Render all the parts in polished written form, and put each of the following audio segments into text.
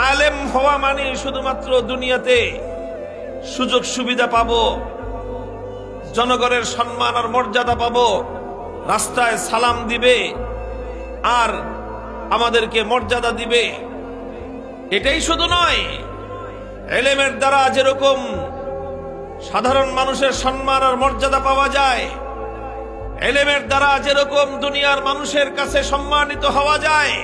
আলেম হওয়া মানে শুধুমাত্র দুনিয়াতে সুযোগ সুবিধা পাবো, জনগণের সম্মান আর মর্যাদা পাবো, রাস্তায় সালাম দিবে আর আমাদেরকে মর্যাদা দিবে, এটাই শুধু নয়। এলেমের দ্বারা যেরকম সাধারণ মানুষের সম্মান আর মর্যাদা পাওয়া যায়, এলেমের দ্বারা যেরকম দুনিয়ার মানুষের কাছে সম্মানিত হওয়া যায়,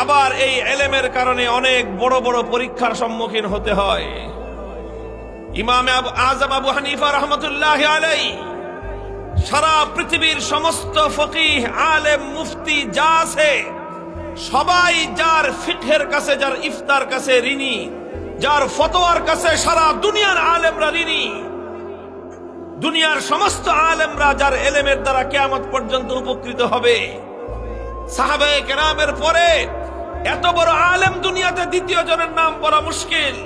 আবার এই এলেমের কারণে অনেক বড় বড় পরীক্ষার সম্মুখীন হতে হয়। ইমামে আজম আবু হানিফা রহমতুল্লাহ আলাইহি সারা পৃথিবীর সমস্ত ফকিহ, আলেম, মুফতি যা আছে সবাই যার ফিকহের কাছে, যার ইফতার কাছে ঋণী, যার ফতোয়ার কাছে সারা দুনিয়ার আলেমরা ঋণী। দুনিয়ার সমস্ত আলেমরা যার এলেমের দ্বারা কিয়ামত পর্যন্ত উপকৃত হবে। সাহাবায়ে কেরামের পরে এত বড় আলেম দুনিয়াতে দ্বিতীয় জনের নাম বলা মুশকিল।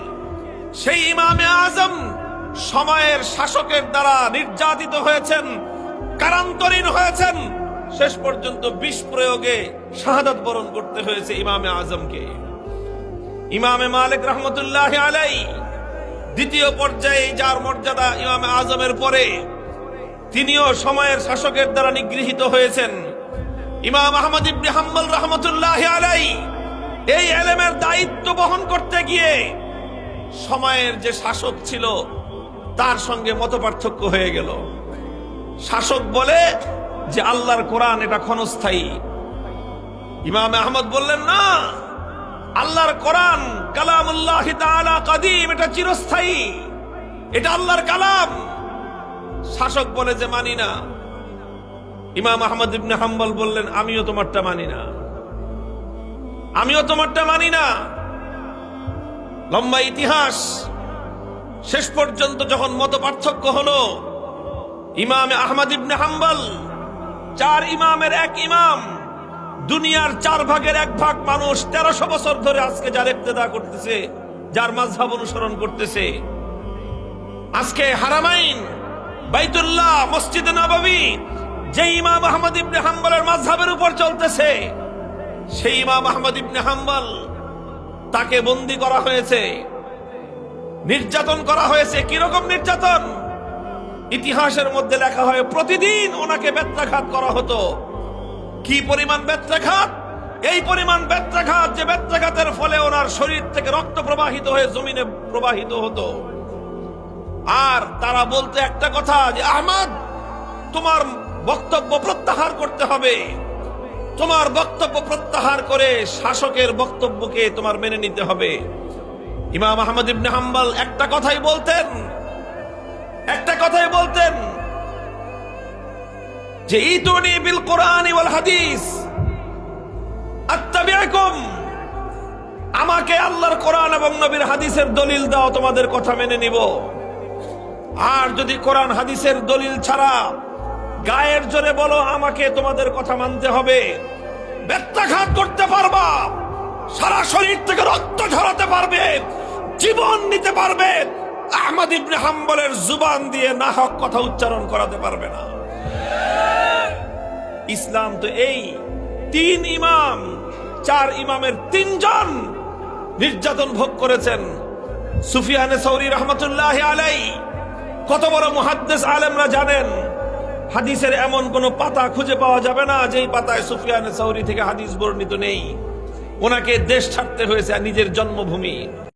সেই ইমামে আজম সময়ের শাসকের দ্বারা নির্যাতিত হয়েছেন, কারান্তরীণ হয়েছেন, শেষ পর্যন্ত বিষ প্রয়োগে শাহাদাত বরণ করতে হয়েছে ইমামে আজমকে। ইমামে মালিক রহমতুল্লাহ আলাইহি দ্বিতীয় পর্যায়ে যার মর্যাদা ইমামে আজমের পরে, তিনিও সময়ের শাসকের দ্বারা নিগৃহীত হয়েছেন। ইমাম আহমদ ইবনে হাম্বল রহমতুল্লাহ আলাইহি এই এলেমের দায়িত্ব বহন করতে গিয়ে সময়ের যে শাসক ছিল তার সঙ্গে মতপার্থক্য হয়ে গেল। শাসক বলে যে আল্লাহর কোরআন এটা ক্ষণস্থায়ী, ইমাম আহমদ বললেন না, আল্লাহর কোরআন কালামুল্লাহ তাআলা কাদিম, এটা চিরস্থায়ী, এটা আল্লাহর কালাম। শাসক বলে যে মানি না। ইমাম আহমদ ইবনে হাম্বল বললেন আমিও তোমারটা মানি না, আমিও তোমারটা মানি না। লম্বা ইতিহাস, শেষ পর্যন্ত যখন মত পার্থক্য হলো, ইমামে আহমদ ইবনে হাম্বল চার ইমামের এক ইমাম, দুনিয়ার 4 ভাগের 1 ভাগ মানুষ 1300 বছর ধরে আজকে যার ইক্তেদা করতেছে, যার মাযহাব অনুসরণ করতেছে, আজকে হারামাইন, বাইতুল্লাহ, মসজিদে নববী যে ইমাম আহমদ ইবনে হাম্বলের মাযহাবের উপর চলতেছে, সেই ইমাম আহমদ ইবনে হাম্বল তাকে বন্দী করা হয়েছে, নির্যাতন করা হয়েছে। কিরকম নির্যাতন? ইতিহাসের মধ্যে লেখা হয় প্রতিদিন ওনাকে বেত্রাঘাত করা হতো। কি পরিমাণ বেত্রাঘাত? এই পরিমাণ বেত্রাঘাত যে বেত্রাঘাতের ফলে ওনার শরীর থেকে রক্ত প্রবাহিত হয়ে জমিনে প্রবাহিত হতো। আর তারা বলতে একটা কথা যে আহমদ, তোমার বক্তব্য প্রত্যাহার করতে হবে, তোমার বক্তব্য প্রত্যাহার করে শাসকের বক্তব্যকে তোমার মেনে নিতে হবে। ইমাম আহমদ ইবনে হাম্বল একটা কথাই বলতেন যে ইতুনি বিল কোরআন ওয়াল হাদিস আত্তাবিউকুম, আমাকে আল্লাহর কোরআন এবং নবীর হাদিসের দলিল দাও, তোমাদের কথা মেনে নিব। আর যদি কোরআন হাদিসের দলিল ছাড়া গায়ের জোরে বলো আমাকে তোমাদের কথা মানতে হবে, বেত্রাঘাত করতে পারবা, সারা শরীর থেকে রক্ত ঝরাতে পারবে, জীবন নিতে পারবে, আহমদ ইবনে হাম্বলের জুবান দিয়ে নাহক কথা উচ্চারণ করাতে পারবে না। ইসলাম তো এই 3 ইমাম, 4 ইমামের 3 জন নির্যাতন ভোগ করেছেন। সুফিয়ানে সৌরি রহমতুল্লাহ আলাইহি কত বড় মুহাদ্দিস আলেমরা জানেন, হাদিসের এমন কোন পাতা খুঁজে পাওয়া যাবে না যেই পাতায় সুফিয়ানে সৌরি থেকে হাদিস বর্ণিত নেই। ওনাকে দেশ ছাড়তে হয়েছে, নিজের জন্মভূমি।